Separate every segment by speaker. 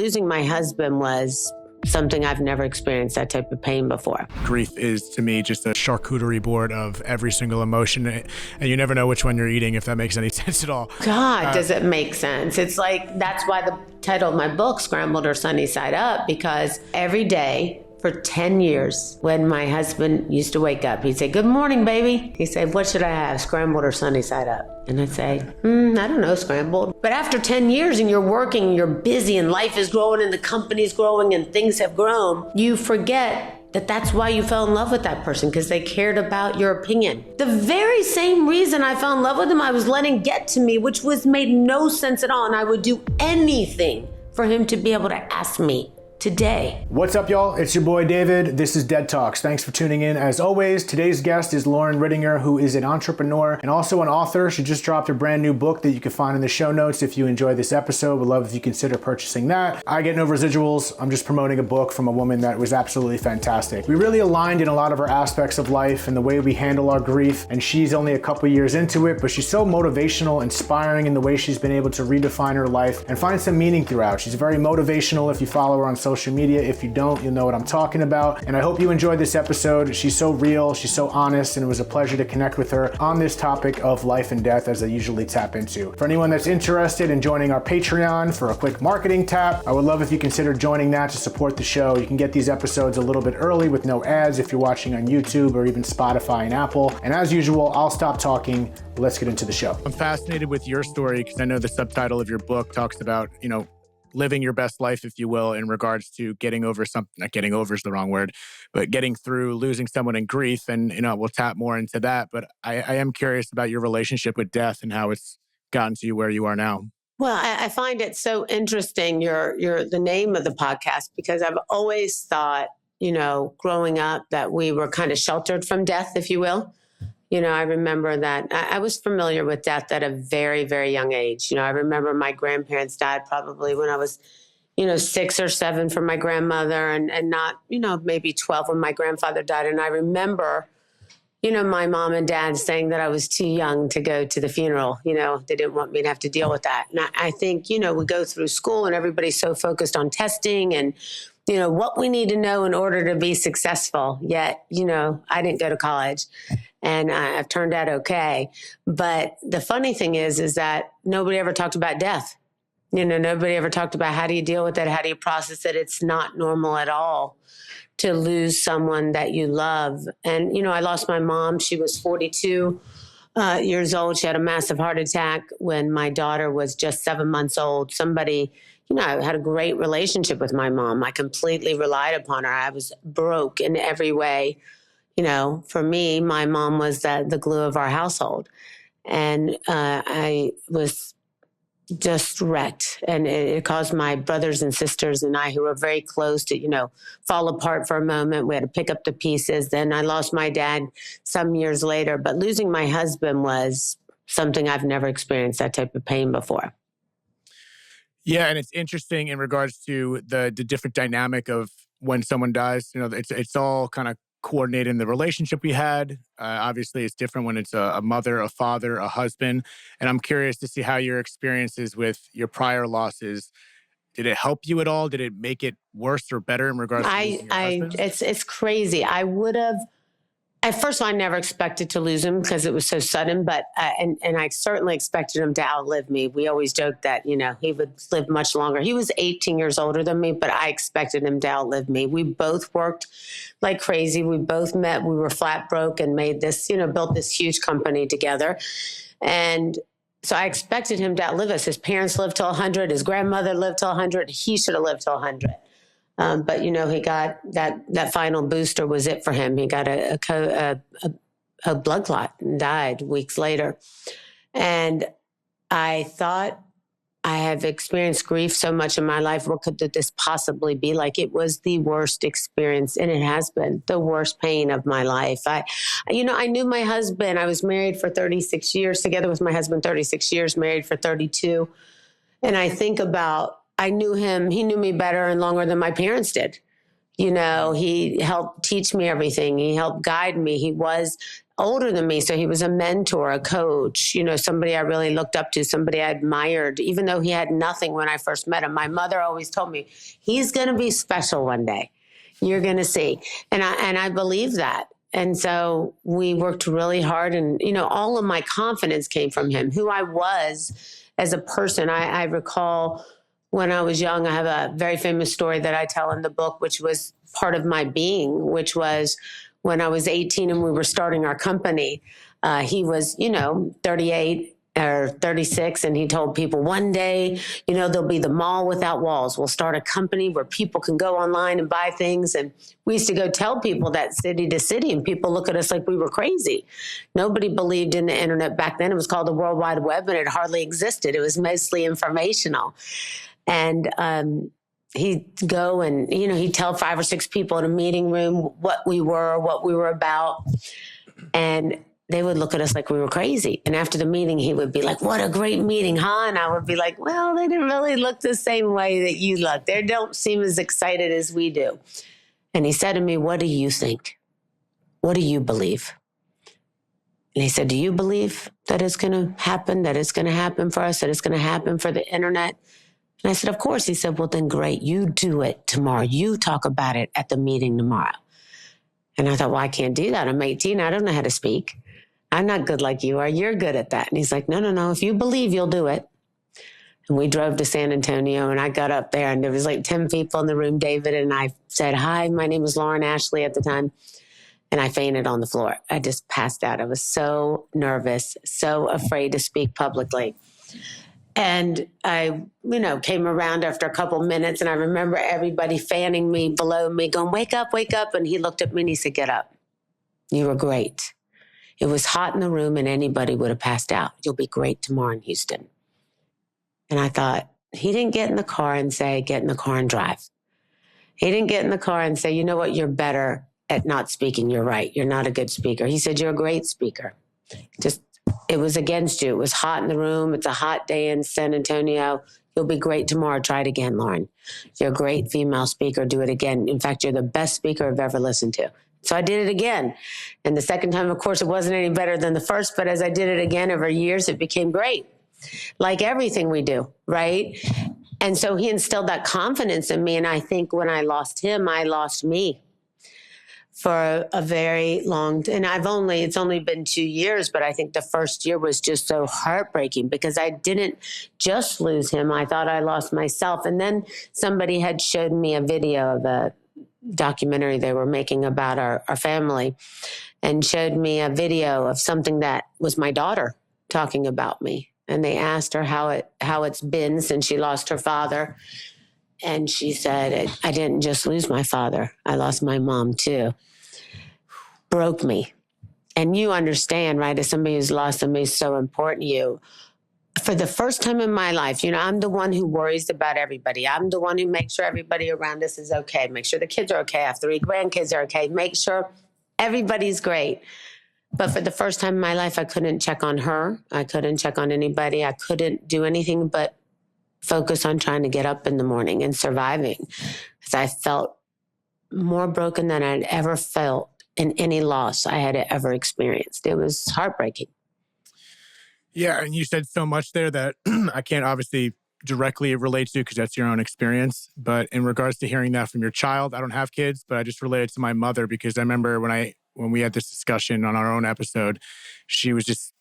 Speaker 1: Losing my husband was something I've never experienced that type of pain before.
Speaker 2: Grief is, to me, just a charcuterie board of every single emotion, and you never know which one you're eating, if that makes any sense at all.
Speaker 1: God, does it make sense? It's like, that's why the title of my book, Scrambled or Sunny Side Up, because every day for 10 years, when my husband used to wake up, he'd say, "Good morning, baby." He'd say, "What should I have, scrambled or sunny side up?" And I'd say, I don't know, scrambled. But after 10 years and you're working, you're busy and life is growing and the company's growing and things have grown, you forget that that's why you fell in love with that person, because they cared about your opinion. The very same reason I fell in love with him, I was letting get to me, which made no sense at all. And I would do anything for him to be able to ask me today.
Speaker 3: What's up, y'all? It's your boy David. This is Dead Talks. Thanks for tuning in. As always, today's guest is Loren Ridinger, who is an entrepreneur and also an author. She just dropped a brand new book that you can find in the show notes. If you enjoy this episode, would love if you consider purchasing that. I get no residuals. I'm just promoting a book from a woman that was absolutely fantastic. We really aligned in a lot of our aspects of life and the way we handle our grief, and she's only a couple years into it, but she's so motivational, inspiring in the way she's been able to redefine her life and find some meaning throughout. She's very motivational if you follow her on social media. If you don't, you'll know what I'm talking about. And I hope you enjoyed this episode. She's so real, she's so honest, and it was a pleasure to connect with her on this topic of life and death, as I usually tap into. For anyone that's interested in joining our Patreon for a quick marketing tap, I would love if you consider joining that to support the show. You can get these episodes a little bit early with no ads if you're watching on YouTube or even Spotify and Apple. And as usual, I'll stop talking. Let's get into the show.
Speaker 2: I'm fascinated with your story because I know the subtitle of your book talks about, living your best life, if you will, in regards to getting over something. Not getting over is the wrong word, but getting through losing someone in grief. And, we'll tap more into that. But I am curious about your relationship with death and how it's gotten to you where you are now.
Speaker 1: Well, I find it so interesting, the name of the podcast, because I've always thought, growing up, that we were kind of sheltered from death, if you will. I remember that I was familiar with death at a very, very young age. I remember my grandparents died probably when I was, 6 or 7 from my grandmother and not, maybe 12 when my grandfather died. And I remember, my mom and dad saying that I was too young to go to the funeral. They didn't want me to have to deal with that. And I think, we go through school and everybody's so focused on testing and, what we need to know in order to be successful. Yet, I didn't go to college. And I've turned out okay. But the funny thing is that nobody ever talked about death. Nobody ever talked about how do you deal with it? How do you process it? It's not normal at all to lose someone that you love. And, I lost my mom. She was 42 years old. She had a massive heart attack when my daughter was just 7 months old. Somebody, I had a great relationship with my mom. I completely relied upon her. I was broke in every way. For me, my mom was the glue of our household. And I was just wrecked. And it caused my brothers and sisters and I, who were very close, to, fall apart for a moment. We had to pick up the pieces. Then I lost my dad some years later. But losing my husband was something I've never experienced that type of pain before.
Speaker 2: Yeah, and it's interesting in regards to the different dynamic of when someone dies. It's all kind of coordinated in the relationship we had. Obviously, it's different when it's a mother, a father, a husband. And I'm curious to see how your experiences with your prior losses, did it help you at all? Did it make it worse or better in regards to losing your husband?
Speaker 1: It's crazy. I would have. First of all, I never expected to lose him because it was so sudden, but and I certainly expected him to outlive me. We always joked that, he would live much longer. He was 18 years older than me, but I expected him to outlive me. We both worked like crazy. We both met. We were flat broke and made this, built this huge company together. And so I expected him to outlive us. His parents lived till 100. His grandmother lived till 100. He should have lived till 100. But, he got that final booster was it for him. He got a blood clot and died weeks later. And I thought, I have experienced grief so much in my life. What could this possibly be like? It was the worst experience, and it has been the worst pain of my life. I knew my husband. I was married for 36 years, together with my husband, 36 years, married for 32. And I think about, I knew him. He knew me better and longer than my parents did. He helped teach me everything. He helped guide me. He was older than me. So he was a mentor, a coach, somebody I really looked up to, somebody I admired, even though he had nothing when I first met him. My mother always told me, he's going to be special one day. You're going to see. And I believe that. And so we worked really hard, and, all of my confidence came from him, who I was as a person. I recall when I was young, I have a very famous story that I tell in the book, which was part of my being, which was when I was 18 and we were starting our company. He was, 38 or 36. And he told people, one day, there'll be the mall without walls. We'll start a company where people can go online and buy things. And we used to go tell people that city to city, and people look at us like we were crazy. Nobody believed in the internet back then. It was called the World Wide Web, and it hardly existed. It was mostly informational. And he'd go and, he'd tell 5 or 6 people in a meeting room what we were about. And they would look at us like we were crazy. And after the meeting, he would be like, what a great meeting, huh? And I would be like, well, they didn't really look the same way that you look. They don't seem as excited as we do. And he said to me, what do you think? What do you believe? And he said, do you believe that it's going to happen, that it's going to happen for us, that it's going to happen for the internet? And I said, of course. He said, well, then great. You do it tomorrow. You talk about it at the meeting tomorrow. And I thought, well, I can't do that. I'm 18. I don't know how to speak. I'm not good like you are. You're good at that. And he's like, no. If you believe, you'll do it. And we drove to San Antonio, and I got up there, and there was like 10 people in the room, David. And I said, hi, my name is Loren Ashley at the time. And I fainted on the floor. I just passed out. I was so nervous, so afraid to speak publicly. And I, came around after a couple minutes, and I remember everybody fanning me below me, going, wake up, wake up. And he looked at me and he said, get up. You were great. It was hot in the room and anybody would have passed out. You'll be great tomorrow in Houston. And I thought, he didn't get in the car and say, get in the car and drive. He didn't get in the car and say, you know what, you're better at not speaking. You're right. You're not a good speaker. He said, you're a great speaker. It was against you. It was hot in the room. It's a hot day in San Antonio. You'll be great tomorrow. Try it again, Loren. You're a great female speaker. Do it again. In fact, you're the best speaker I've ever listened to. So I did it again. And the second time, of course, it wasn't any better than the first. But as I did it again over years, it became great. Like everything we do, right? And so he instilled that confidence in me. And I think when I lost him, I lost me for a very long, and it's only been 2 years, but I think the first year was just so heartbreaking because I didn't just lose him. I thought I lost myself. And then somebody had showed me a video of a documentary they were making about our family, and showed me a video of something that was my daughter talking about me. And they asked her how it's been since she lost her father. And she said, I didn't just lose my father. I lost my mom too. Broke me. And you understand, right? As somebody who's lost somebody so important to you, for the first time in my life, I'm the one who worries about everybody. I'm the one who makes sure everybody around us is okay. Make sure the kids are okay. I have 3 grandkids are okay. Make sure everybody's great. But for the first time in my life, I couldn't check on her. I couldn't check on anybody. I couldn't do anything but focus on trying to get up in the morning and surviving. Because I felt more broken than I'd ever felt in any loss I had ever experienced. It was heartbreaking.
Speaker 2: Yeah, and you said so much there that I can't obviously directly relate to because that's your own experience. But in regards to hearing that from your child, I don't have kids, but I just related to my mother because I remember when we had this discussion on our own episode, she was just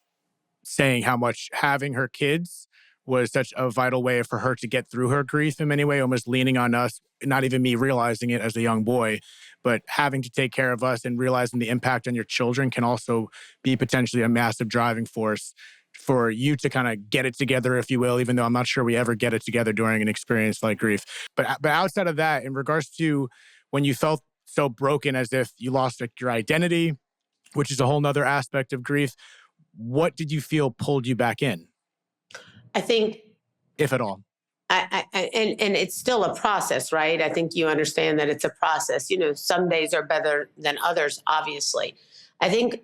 Speaker 2: saying how much having her kids was such a vital way for her to get through her grief in many ways, almost leaning on us, not even me realizing it as a young boy, but having to take care of us and realizing the impact on your children can also be potentially a massive driving force for you to kind of get it together, if you will, even though I'm not sure we ever get it together during an experience like grief. But outside of that, in regards to when you felt so broken as if you lost your identity, which is a whole nother aspect of grief, what did you feel pulled you back in?
Speaker 1: I think,
Speaker 2: if at all.
Speaker 1: And it's still a process, right? I think you understand that it's a process. Some days are better than others, obviously. I think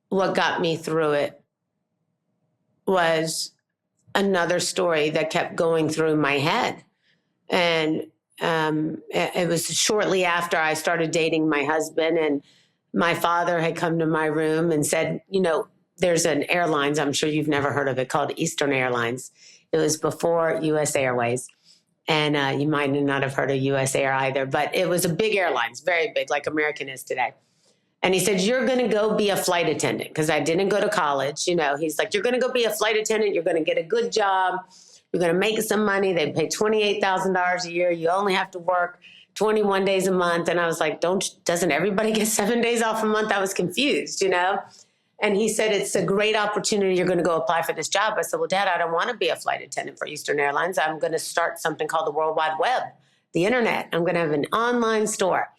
Speaker 1: what got me through it was another story that kept going through my head. And it was shortly after I started dating my husband, and my father had come to my room and said, there's an airlines, I'm sure you've never heard of it, called Eastern Airlines. It was before U.S. Airways. And you might not have heard of U.S. Air either, but it was a big airlines, very big, like American is today. And he said, you're going to go be a flight attendant, because I didn't go to college. He's like, you're going to go be a flight attendant. You're going to get a good job. You're going to make some money. They pay $28,000 a year. You only have to work 21 days a month. And I was like, doesn't everybody get 7 days off a month? I was confused, And he said, it's a great opportunity. You're going to go apply for this job. I said, well, Dad, I don't want to be a flight attendant for Eastern Airlines. I'm going to start something called the World Wide Web, the internet. I'm going to have an online store.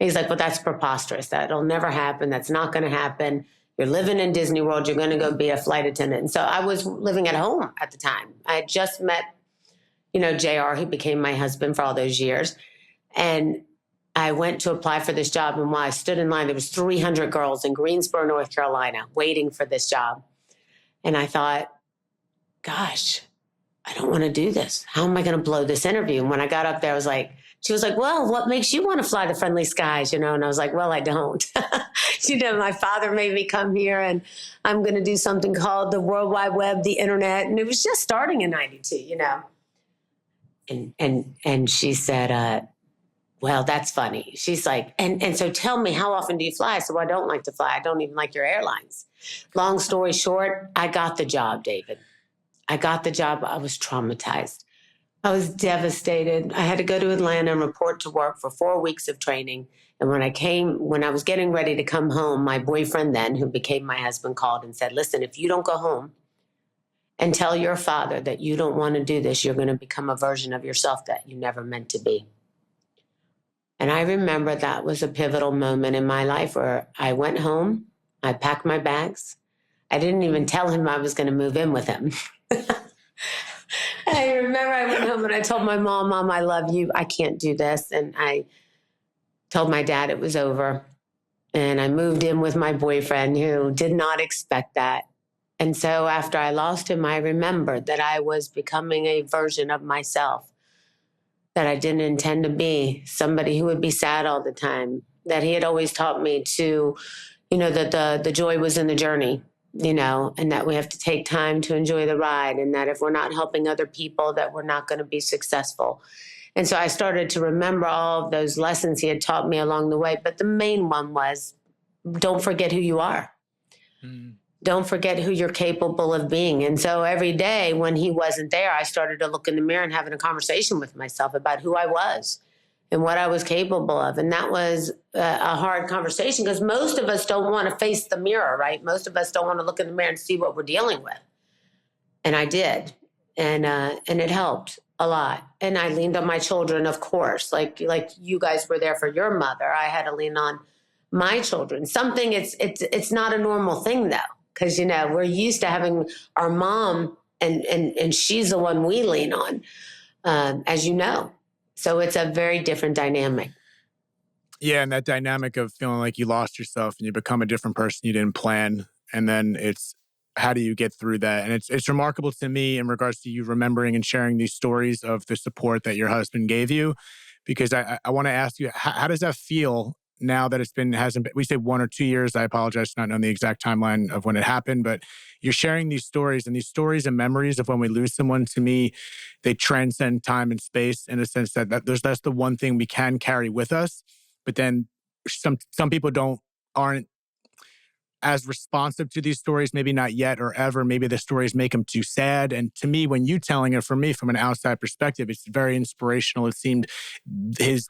Speaker 1: He's like, well, that's preposterous. That'll never happen. That's not going to happen. You're living in Disney World. You're going to go be a flight attendant. And so I was living at home at the time. I had just met, JR, who became my husband for all those years. And I went to apply for this job. And while I stood in line, there was 300 girls in Greensboro, North Carolina, waiting for this job. And I thought, gosh, I don't want to do this. How am I going to blow this interview? And when I got up there, she was like, well, what makes you want to fly to friendly skies? And I was like, well, I don't. My father made me come here, and I'm going to do something called the World Wide Web, the internet. And it was just starting in 92, And she said, well, that's funny. She's like, and so tell me, how often do you fly? I said, well, I don't like to fly. I don't even like your airlines. Long story short, I got the job, David. I got the job. I was traumatized. I was devastated. I had to go to Atlanta and report to work for 4 weeks of training. And when I was getting ready to come home, my boyfriend then, who became my husband, called and said, listen, if you don't go home and tell your father that you don't want to do this, you're going to become a version of yourself that you never meant to be. And I remember that was a pivotal moment in my life where I went home, I packed my bags. I didn't even tell him I was going to move in with him. I remember I went home and I told my mom, I love you. I can't do this. And I told my dad it was over. And I moved in with my boyfriend, who did not expect that. And so after I lost him, I remembered that I was becoming a version of myself that I didn't intend to be, somebody who would be sad all the time, that he had always taught me to, that the joy was in the journey. And that we have to take time to enjoy the ride, and that if we're not helping other people, that we're not going to be successful. And so I started to remember all of those lessons he had taught me along the way. But the main one was, don't forget who you are. Mm. Don't forget who you're capable of being. And so every day when he wasn't there, I started to look in the mirror and having a conversation with myself about who I was and what I was capable of. And that was a hard conversation, because most of us don't want to face the mirror, right? Most of us don't want to look in the mirror and see what we're dealing with. And I did. And it helped a lot. And I leaned on my children, of course, like you guys were there for your mother. I had to lean on my children. It's not a normal thing though, because, we're used to having our mom and she's the one we lean on, as you know. So it's a very different dynamic.
Speaker 2: Yeah, and that dynamic of feeling like you lost yourself and you become a different person you didn't plan. And then it's, how do you get through that? And it's remarkable to me in regards to you remembering and sharing these stories of the support that your husband gave you, because I want to ask you, how does that feel now that hasn't been, we say 1 or 2 years? I apologize for not knowing the exact timeline of when it happened, but you're sharing these stories, and these stories and memories of when we lose someone, to me, they transcend time and space, in a sense that that's the one thing we can carry with us. But then some people aren't as responsive to these stories, maybe not yet or ever. Maybe the stories make them too sad. And to me, when you telling it, for me, from an outside perspective, it's very inspirational. It seemed his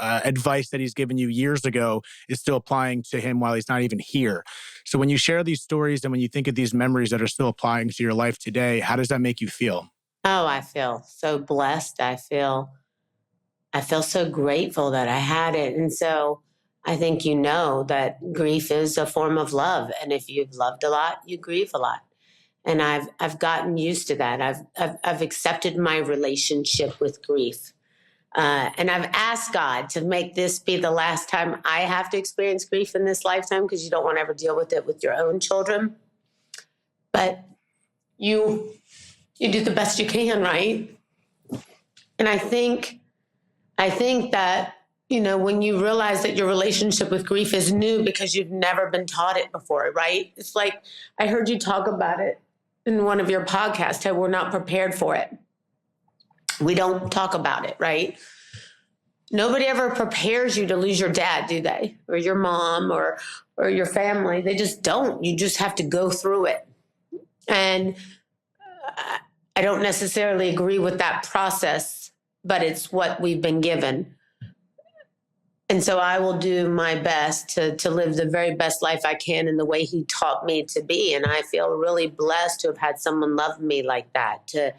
Speaker 2: advice that he's given you years ago is still applying to him while he's not even here. So when you share these stories and when you think of these memories that are still applying to your life today, how does that make you feel?
Speaker 1: Oh, I feel so blessed. I feel so grateful that I had it. And so I think that grief is a form of love. And if you've loved a lot, you grieve a lot. And I've gotten used to that. I've accepted my relationship with grief. And I've asked God to make this be the last time I have to experience grief in this lifetime, because you don't want to ever deal with it with your own children. But you do the best you can, right? And I think that when you realize that your relationship with grief is new because you've never been taught it before, right? It's like, I heard you talk about it in one of your podcasts, how we're not prepared for it. We don't talk about it, right? Nobody ever prepares you to lose your dad, do they? Or your mom or your family. They just don't. You just have to go through it. And I don't necessarily agree with that process, but it's what we've been given. And so I will do my best to live the very best life I can in the way he taught me to be. And I feel really blessed to have had someone love me like that, to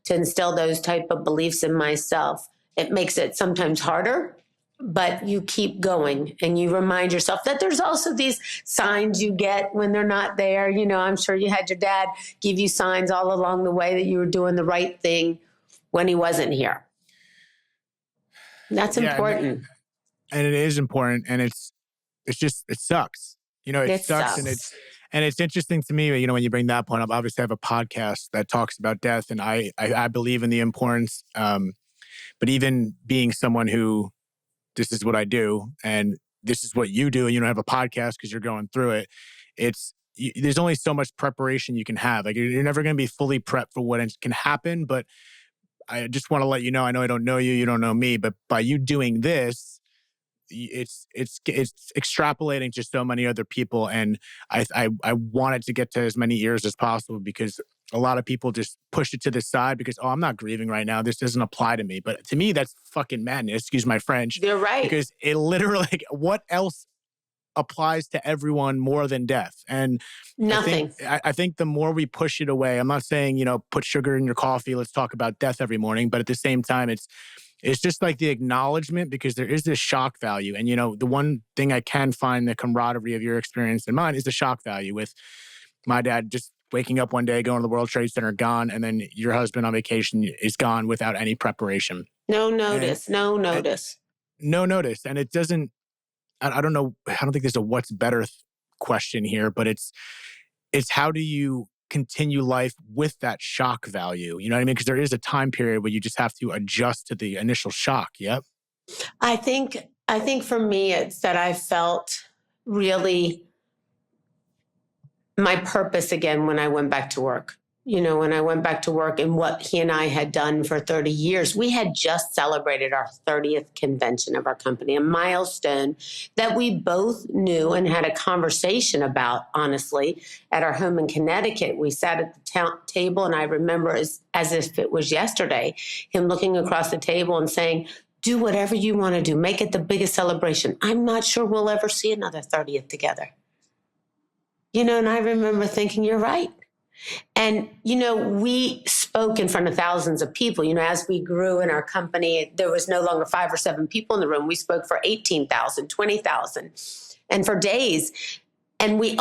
Speaker 1: instill those type of beliefs in myself. It makes it sometimes harder, but you keep going and you remind yourself that there's also these signs you get when they're not there. I'm sure you had your dad give you signs all along the way that you were doing the right thing when he wasn't here. That's important.
Speaker 2: And it is important, and it sucks. It sucks. And it's interesting to me, when you bring that point up. Obviously, I have a podcast that talks about death, and I believe in the importance. But even being someone who, this is what I do, and this is what you do, and you don't have a podcast because you're going through it. There's only so much preparation you can have. Like, you're never going to be fully prepped for what can happen. But I just want to let you know, I know I don't know you, you don't know me, but by you doing this, it's extrapolating to so many other people, and I wanted to get to as many ears as possible, because a lot of people just push it to the side because, I'm not grieving right now, this doesn't apply to me. But to me, that's fucking madness, excuse my French.
Speaker 1: You're right.
Speaker 2: Because it literally, what else applies to everyone more than death? And
Speaker 1: nothing.
Speaker 2: I think the more we push it away, I'm not saying, put sugar in your coffee, let's talk about death every morning, but at the same time, it's just like the acknowledgement, because there is this shock value. And, the one thing I can find the camaraderie of your experience and mine is the shock value with my dad just waking up one day, going to the World Trade Center, gone, and then your husband on vacation is gone without any preparation.
Speaker 1: No notice. No notice. And it doesn't, I don't know, I don't think there's a what's better question here, but it's how do you continue life with that shock value? You know what I mean? Because there is a time period where you just have to adjust to the initial shock. Yep. I think for me, it's that I felt really my purpose again when I went back to work. When I went back to work and what he and I had done for 30 years, we had just celebrated our 30th convention of our company, a milestone that we both knew and had a conversation about, honestly, at our home in Connecticut. We sat at the table, and I remember as if it was yesterday, him looking across the table and saying, do whatever you want to do. Make it the biggest celebration. I'm not sure we'll ever see another 30th together. And I remember thinking, you're right. And, we spoke in front of thousands of people. As we grew in our company, there was no longer 5 or 7 people in the room. We spoke for 18,000, 20,000, and for days. And we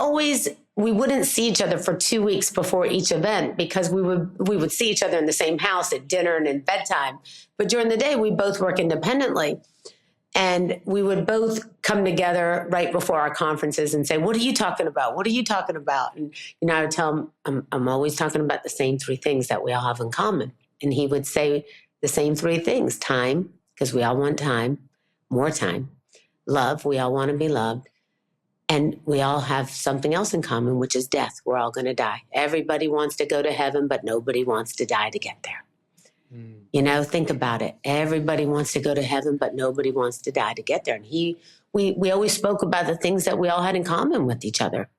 Speaker 1: wouldn't see each other for 2 weeks before each event, because we would see each other in the same house at dinner and in bedtime. But during the day, we both work independently. And we would both come together right before our conferences and say, what are you talking about? What are you talking about? And, I would tell him, I'm always talking about the same 3 things that we all have in common. And he would say the same 3 things: time, because we all want time, more time; love, we all want to be loved; and we all have something else in common, which is death. We're all going to die. Everybody wants to go to heaven, but nobody wants to die to get there. Think about it. Everybody wants to go to heaven, but nobody wants to die to get there. And we always spoke about the things that we all had in common with each other.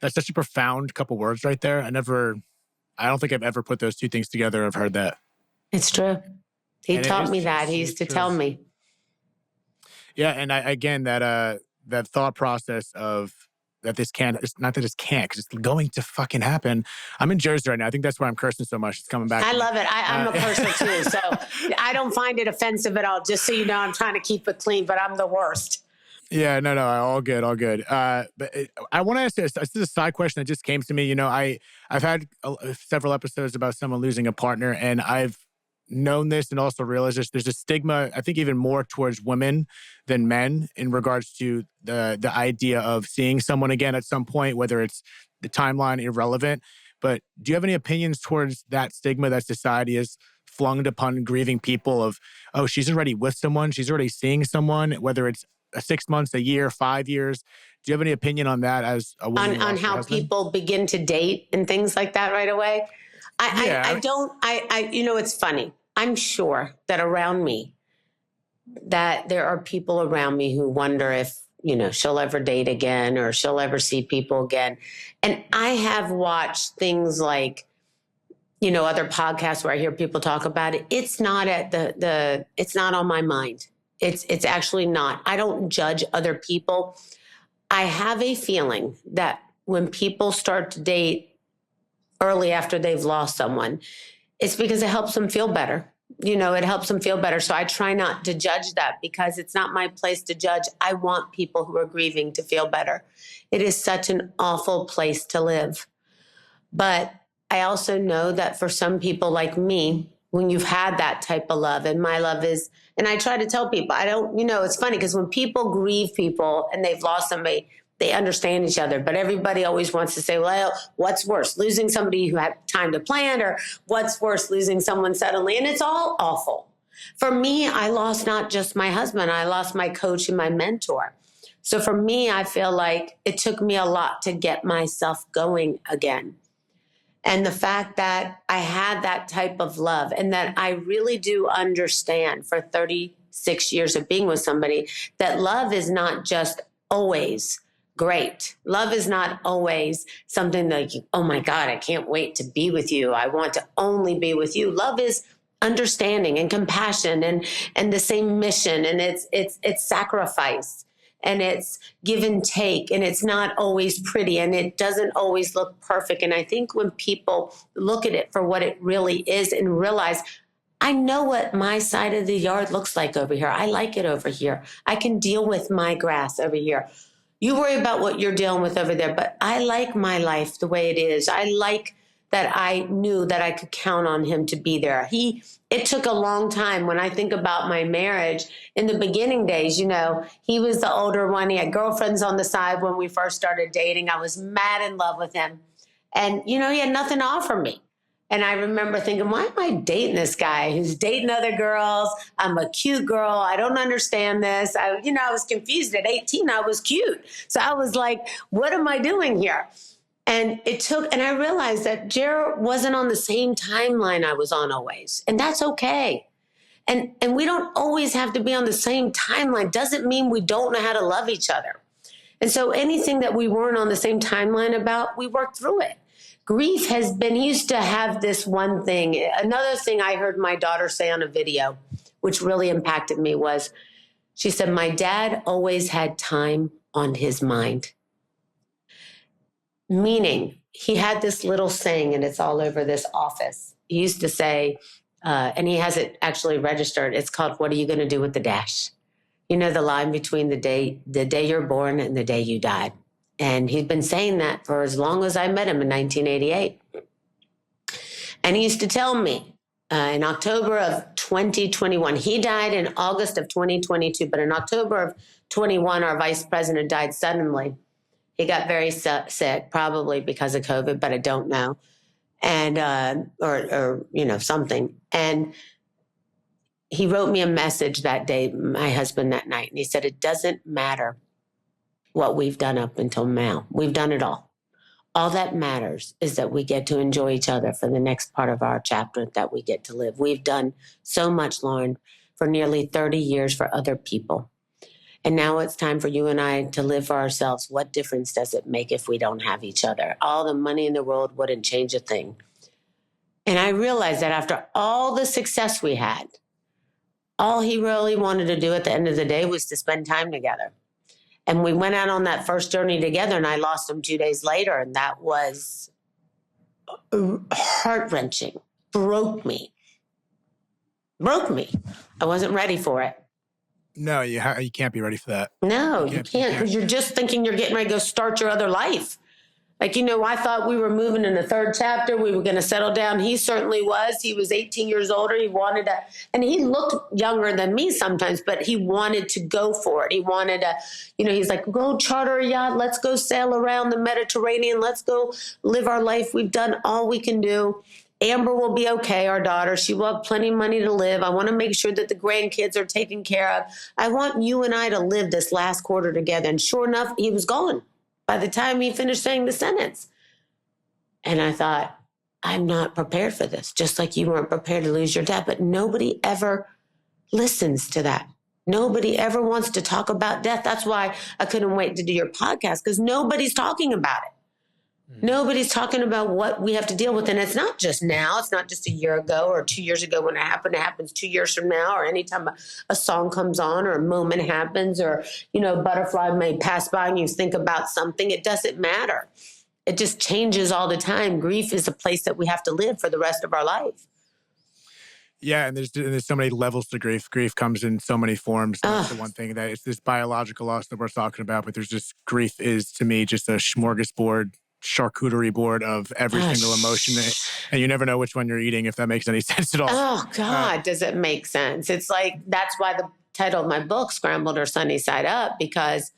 Speaker 2: That's such a profound couple words right there. I don't think I've ever put those 2 things together. I've heard that.
Speaker 1: It's true. He taught me that. He used to tell me.
Speaker 2: Yeah. And that thought process of that this can't, it's not that it can't, because it's going to fucking happen. I'm in Jersey right now. I think that's why I'm cursing so much. It's coming back.
Speaker 1: I love it. I'm a cursor too. So I don't find it offensive at all. Just so you know, I'm trying to keep it clean, but I'm the worst.
Speaker 2: Yeah, no, all good. But I want to ask this. This is a side question that just came to me. I've had several episodes about someone losing a partner, and I've known this and also realized there's a stigma, I think even more towards women than men, in regards to the idea of seeing someone again at some point, whether it's the timeline irrelevant. But do you have any opinions towards that stigma that society has flung upon grieving people of, oh, she's already with someone, she's already seeing someone, whether it's 6 months, a year, 5 years. Do you have any opinion on that as a woman who
Speaker 1: On
Speaker 2: lost her
Speaker 1: how
Speaker 2: husband?
Speaker 1: people begin to date and things like that right away?
Speaker 2: Yeah.
Speaker 1: I don't, it's funny. I'm sure that around me, that there are people around me who wonder if, she'll ever date again or she'll ever see people again. And I have watched things like, other podcasts where I hear people talk about it. It's not at it's not on my mind. It's actually not. I don't judge other people. I have a feeling that when people start to date early after they've lost someone, it's because it helps them feel better. It helps them feel better. So I try not to judge that because it's not my place to judge. I want people who are grieving to feel better. It is such an awful place to live. But I also know that for some people like me, when you've had that type of love, and my love is, and I try to tell people, it's funny because when people grieve people and they've lost somebody, they understand each other. But everybody always wants to say, well, what's worse, losing somebody who had time to plan, or what's worse, losing someone suddenly? And it's all awful. For me, I lost not just my husband, I lost my coach and my mentor. So for me, I feel like it took me a lot to get myself going again. And the fact that I had that type of love and that I really do understand for 36 years of being with somebody that love is not just always great. Love is not always something like, oh my God, I can't wait to be with you. I want to only be with you. Love is understanding and compassion and the same mission. And it's sacrifice. And it's give and take, and it's not always pretty, and it doesn't always look perfect. And I think when people look at it for what it really is and realize, I know what my side of the yard looks like over here. I like it over here. I can deal with my grass over here. You worry about what you're dealing with over there, but I like my life the way it is. I like that I knew that I could count on him to be there. It took a long time. When I think about my marriage in the beginning days, he was the older one. He had girlfriends on the side when we first started dating. I was mad in love with him. And, he had nothing to offer me. And I remember thinking, why am I dating this guy who's dating other girls? I'm a cute girl. I don't understand this. I was confused at 18. I was cute. So I was like, what am I doing here? And I realized that Jared wasn't on the same timeline I was on always. And that's okay. And we don't always have to be on the same timeline. Doesn't mean we don't know how to love each other. And so anything that we weren't on the same timeline about, we worked through it. Grief he used to have this one thing. Another thing I heard my daughter say on a video, which really impacted me, was she said, my dad always had time on his mind. Meaning, he had this little saying, and it's all over this office. He used to say, and he has it actually registered. It's called, what are you going to do with the dash? The line between the day you're born and the day you died. And he'd been saying that for as long as I met him in 1988. And he used to tell me in October of 2021, he died in August of 2022, but in October of 21, our vice president died suddenly. He got very sick, probably because of COVID, but I don't know. And, or something. And he wrote me a message that day, my husband, that night. And he said, it doesn't matter what we've done up until now. We've done it all. All that matters is that we get to enjoy each other for the next part of our chapter that we get to live. We've done so much, Loren, for nearly 30 years for other people. And now it's time for you and I to live for ourselves. What difference does it make if we don't have each other? All the money in the world wouldn't change a thing. And I realized that after all the success we had, all he really wanted to do at the end of the day was to spend time together. And we went out on that first journey together, and I lost him 2 days later. And that was heart-wrenching, broke me. I wasn't ready for it.
Speaker 2: No, you can't be ready for that.
Speaker 1: No, you can't, because you're just thinking you're getting ready to go start your other life. Like, I thought we were moving in the third chapter. We were going to settle down. He certainly was. He was 18 years older. He wanted to, and he looked younger than me sometimes, but he wanted to go for it. He wanted to, he's like, go charter a yacht. Let's go sail around the Mediterranean. Let's go live our life. We've done all we can do. Amber will be okay, our daughter. She will have plenty of money to live. I want to make sure that the grandkids are taken care of. I want you and I to live this last quarter together. And sure enough, he was gone by the time he finished saying the sentence. And I thought, I'm not prepared for this, just like you weren't prepared to lose your dad. But nobody ever listens to that. Nobody ever wants to talk about death. That's why I couldn't wait to do your podcast, because nobody's talking about it. Nobody's talking about what we have to deal with. And it's not just now. It's not just a year ago or 2 years ago when it happened. It happens 2 years from now, or anytime a song comes on or a moment happens, or, butterfly may pass by and you think about something. It doesn't matter. It just changes all the time. Grief is a place that we have to live for the rest of our life.
Speaker 2: Yeah, and there's so many levels to grief. Grief comes in so many forms. That's the one thing that it's this biological loss that we're talking about, but there's just grief is, to me, just a smorgasbord, charcuterie board of every single emotion. And you never know which one you're eating, if that makes any sense at all.
Speaker 1: Oh, God, does it make sense? It's like, that's why the title of my book, Scrambled or Sunny Side Up, because,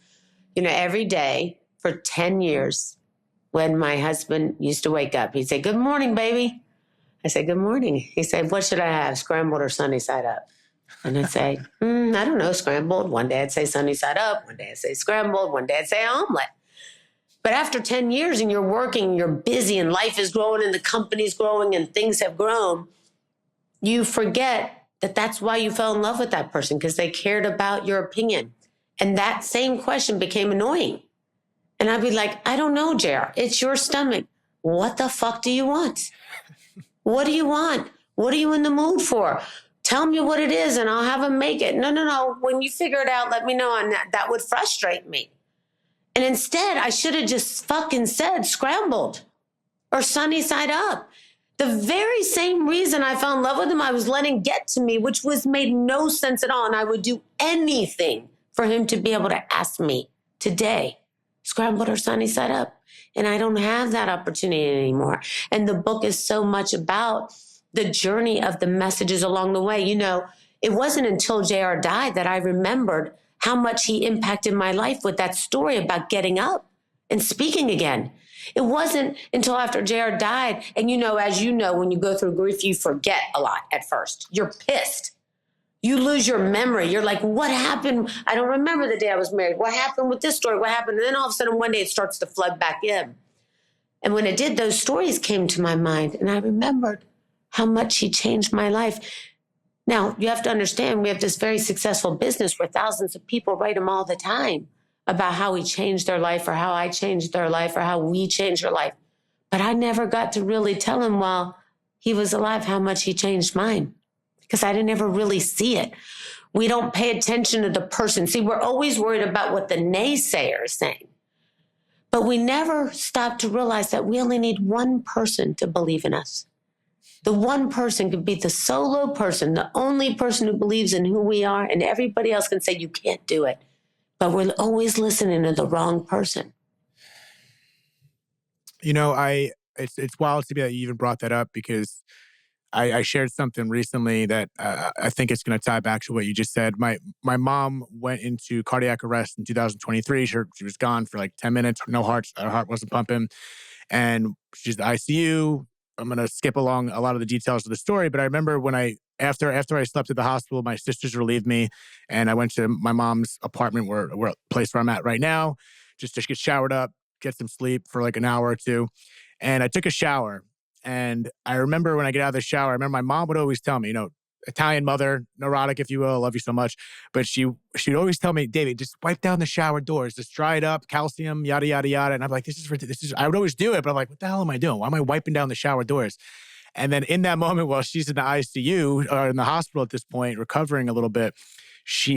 Speaker 1: every day for 10 years, when my husband used to wake up, he'd say, "Good morning, baby." I say, "Good morning." He said, "What should I have, scrambled or sunny side up?" And I'd say, I don't know, scrambled. One day I'd say sunny side up. One day I'd say scrambled. One day I'd say omelet. But after 10 years and you're working, you're busy, and life is growing and the company's growing and things have grown, you forget that that's why you fell in love with that person, because they cared about your opinion. And that same question became annoying. And I'd be like, "I don't know, JR. It's your stomach. What the fuck do you want? What do you want? What are you in the mood for? Tell me what it is and I'll have them make it." No. When you figure it out, let me know. And that would frustrate me. And instead, I should have just fucking said scrambled or sunny side up. The very same reason I fell in love with him, I was letting get to me, which made no sense at all. And I would do anything for him to be able to ask me today, scrambled or sunny side up. And I don't have that opportunity anymore. And the book is so much about the journey of the messages along the way. It wasn't until JR died that I remembered how much he impacted my life with that story about getting up and speaking again. It wasn't until after JR died. And as you know, when you go through grief, you forget a lot at first. You're pissed. You lose your memory. You're like, what happened? I don't remember the day I was married. What happened with this story? What happened? And then all of a sudden, one day it starts to flood back in. And when it did, those stories came to my mind. And I remembered how much he changed my life. Now, you have to understand, we have this very successful business where thousands of people write him all the time about how he changed their life, or how I changed their life, or how we changed their life. But I never got to really tell him while he was alive how much he changed mine, because I didn't ever really see it. We don't pay attention to the person. See, we're always worried about what the naysayer is saying. But we never stop to realize that we only need one person to believe in us. The one person could be the solo person, the only person who believes in who we are, and everybody else can say, "You can't do it." But we're always listening to the wrong person.
Speaker 2: It's wild to me that you even brought that up, because I shared something recently that I think it's going to tie back to what you just said. My mom went into cardiac arrest in 2023. She was gone for like 10 minutes, no heart. Her heart wasn't pumping. And she's in the ICU. I'm going to skip along a lot of the details of the story, but I remember when after I slept at the hospital, my sisters relieved me, and I went to my mom's apartment, where place where I'm at right now, just to get showered up, get some sleep for like an hour or two. And I took a shower. And I remember when I get out of the shower, I remember my mom would always tell me, Italian mother, neurotic, if you will, I love you so much. But she'd always tell me, "David, just wipe down the shower doors, just dry it up, calcium, yada, yada, yada." And I'm like, this is, I would always do it, but I'm like, what the hell am I doing? Why am I wiping down the shower doors? And then in that moment, while she's in the ICU or in the hospital at this point, recovering a little bit,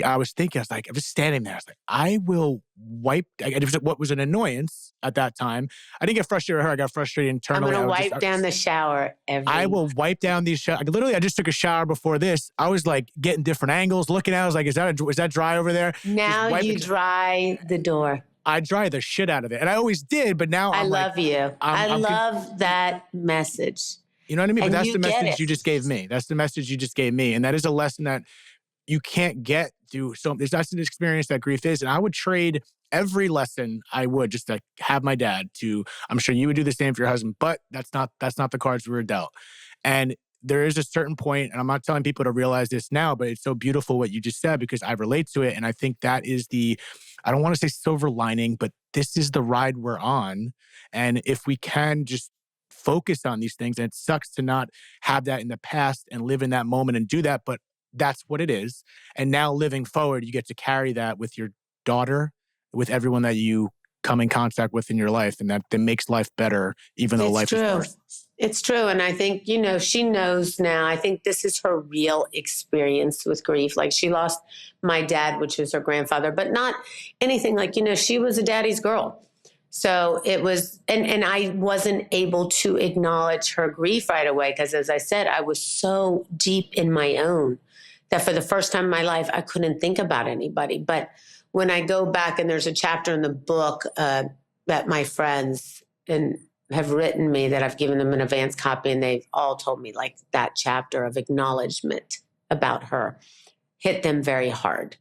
Speaker 2: I was just standing there. I was like, I will wipe. It was what was an annoyance at that time. I didn't get frustrated with her. I got frustrated internally.
Speaker 1: I'm going to wipe down the shower
Speaker 2: I will wipe down these showers. Literally, I just took a shower before this. I was like getting different angles, looking at it. I was like, is that dry over there?
Speaker 1: Now you dry the door.
Speaker 2: I dry the shit out of it. And I always did, but now
Speaker 1: I love you. I love that message.
Speaker 2: You know what I mean?
Speaker 1: And
Speaker 2: but that's the message
Speaker 1: it.
Speaker 2: You just gave me. That's the message you just gave me. And that is a lesson that you can't get through. So that's an experience that grief is. And I would trade every lesson I would just to have my dad to, I'm sure you would do the same for your husband, but that's not the cards we were dealt. And there is a certain point, and I'm not telling people to realize this now, but it's so beautiful what you just said because I relate to it. And I think that is I don't want to say silver lining, but this is the ride we're on. And if we can just focus on these things, and it sucks to not have that in the past and live in that moment and do that, but that's what it is. And now living forward, you get to carry that with your daughter, with everyone that you come in contact with in your life. And that makes life better, even though life is hard.
Speaker 1: It's true. And I think, she knows now. I think this is her real experience with grief. Like she lost my dad, which was her grandfather, but not anything like, she was a daddy's girl. So it was, and I wasn't able to acknowledge her grief right away because, as I said, I was so deep in my own that for the first time in my life, I couldn't think about anybody. But when I go back, and there's a chapter in the book that my friends have written me that I've given them an advance copy, and they've all told me like that chapter of acknowledgement about her hit them very hard.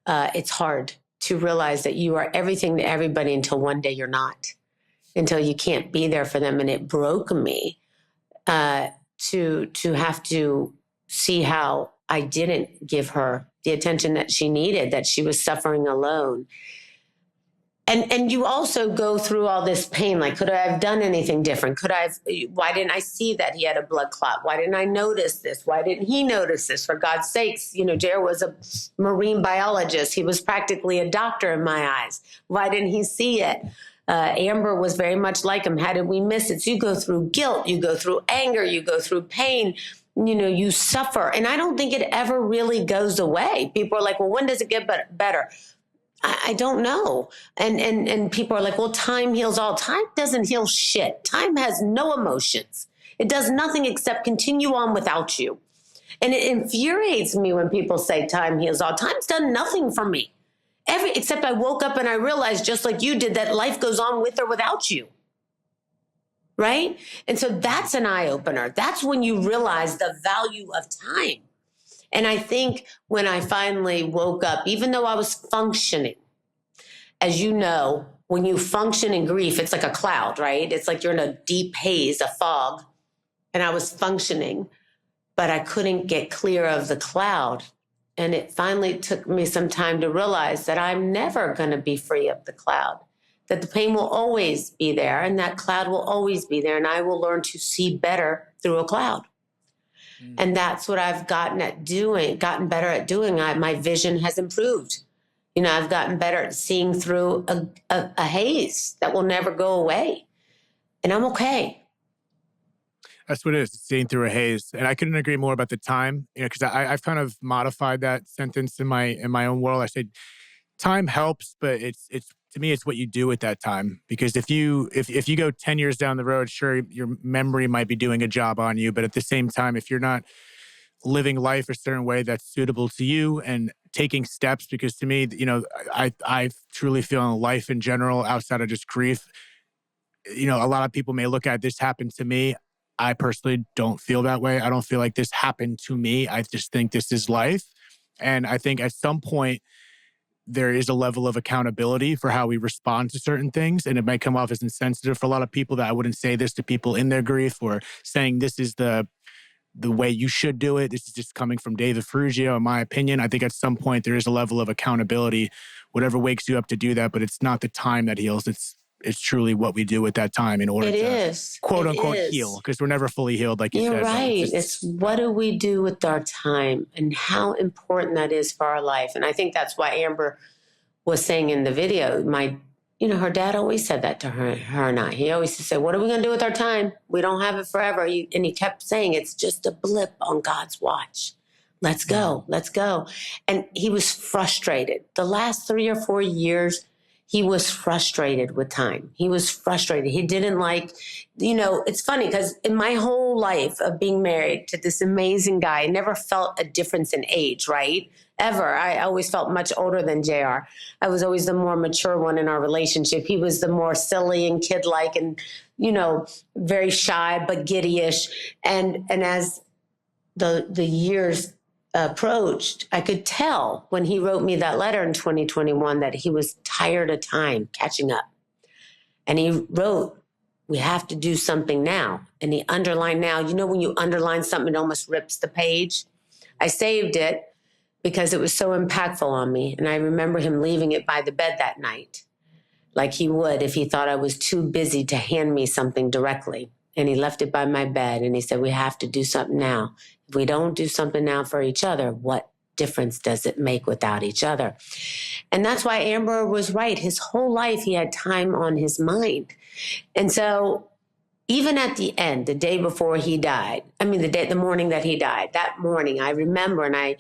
Speaker 1: It's hard to realize that you are everything to everybody until one day you're not, until you can't be there for them. And it broke me to have to see how I didn't give her the attention that she needed, that she was suffering alone. And you also go through all this pain. Like, could I have done anything different? Why didn't I see that he had a blood clot? Why didn't I notice this? Why didn't he notice this? For God's sakes, Jer was a marine biologist. He was practically a doctor in my eyes. Why didn't he see it? Amber was very much like him. How did we miss it? So you go through guilt, you go through anger, you go through pain, you suffer. And I don't think it ever really goes away. People are like, well, when does it get better? I don't know. And people are like, well, time heals all. Time doesn't heal shit. Time has no emotions. It does nothing except continue on without you. And it infuriates me when people say time heals all. Time's done nothing for me. Except I woke up and I realized, just like you did, that life goes on with or without you. Right? And so that's an eye opener. That's when you realize the value of time. And I think when I finally woke up, even though I was functioning, as you know, when you function in grief, it's like a cloud, right? It's like you're in a deep haze, a fog. And I was functioning, but I couldn't get clear of the cloud. And it finally took me some time to realize that I'm never going to be free of the cloud, that the pain will always be there and that cloud will always be there. And I will learn to see better through a cloud. And that's what I've gotten better at doing. My vision has improved. I've gotten better at seeing through a haze that will never go away. And I'm okay.
Speaker 2: That's what it is, seeing through a haze. And I couldn't agree more about the time, because I've kind of modified that sentence in my own world. I said, time helps, but it's to me, it's what you do at that time. Because if you go 10 years down the road, sure, your memory might be doing a job on you. But at the same time, if you're not living life a certain way that's suitable to you and taking steps, because to me, I truly feel in life in general, outside of just grief, a lot of people may look at this happened to me. I personally don't feel that way. I don't feel like this happened to me. I just think this is life. And I think at some point, there is a level of accountability for how we respond to certain things. And it might come off as insensitive for a lot of people that I wouldn't say this to people in their grief, or saying this is the way you should do it. This is just coming from David Ferrugio, in my opinion. I think at some point there is a level of accountability, whatever wakes you up to do that, but it's not the time that heals. It's truly what we do at that time in order to quote unquote heal, because we're never fully healed, like you said.
Speaker 1: You're right. It's what do we do with our time and how important that is for our life. And I think that's why Amber was saying in the video, her dad always said that to her and I. He always said, what are we going to do with our time? We don't have it forever. And he kept saying, it's just a blip on God's watch. Let's go. Let's go. And he was frustrated. The last 3 or 4 years, he was frustrated with time. He was frustrated. He didn't like, it's funny because in my whole life of being married to this amazing guy, I never felt a difference in age, right? Ever. I always felt much older than JR. I was always the more mature one in our relationship. He was the more silly and kid-like and, very shy but giddyish. And as the years approached, I could tell when he wrote me that letter in 2021 that he was tired of time catching up. And he wrote, we have to do something now. And he underlined now. You know, when you underline something, it almost rips the page. I saved it because it was so impactful on me. And I remember him leaving it by the bed that night, like he would if he thought I was too busy to hand me something directly. And he left it by my bed and he said, we have to do something now. If we don't do something now for each other, what difference does it make without each other? And that's why Amber was right. His whole life, he had time on his mind. And so even at the end, the day before he died, the morning that he died, that morning, I remember, and I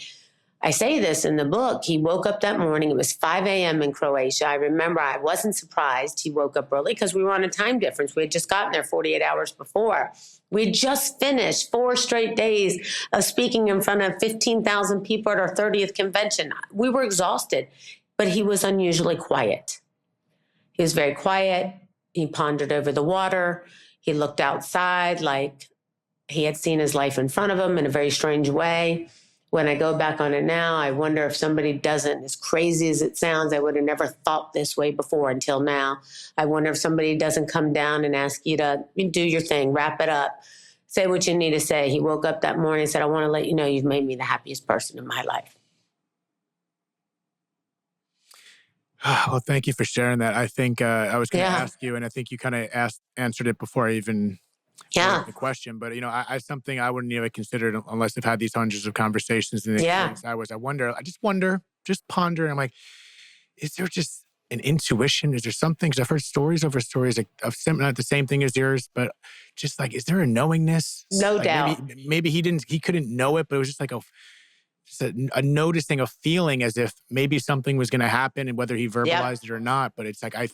Speaker 1: say this in the book, he woke up that morning. It was 5 a.m. in Croatia. I remember I wasn't surprised he woke up early because we were on a time difference. We had just gotten there 48 hours before. We had just finished 4 straight days of speaking in front of 15,000 people at our 30th convention. We were exhausted, but he was unusually quiet. He was very quiet. He pondered over the water. He looked outside like he had seen his life in front of him in a very strange way. When I go back on it now, I wonder if somebody doesn't, as crazy as it sounds, I would have never thought this way before until now. I wonder if somebody doesn't come down and ask you to do your thing, wrap it up, say what you need to say. He woke up that morning and said, I want to let you know you've made me the happiest person in my life.
Speaker 2: Well, thank you for sharing that. I think I was going to ask you, and I think you kind of answered it before I even the question. But, I something I wouldn't even consider unless I've had these hundreds of conversations in the experience I just wonder, just ponder. I'm like, is there just an intuition? Is there something? Because I've heard stories over stories of not the same thing as yours, but just like, is there a knowingness?
Speaker 1: No doubt.
Speaker 2: Maybe he couldn't know it, but it was just like a noticing, a feeling as if maybe something was going to happen, and whether he verbalized it or not. But it's like, I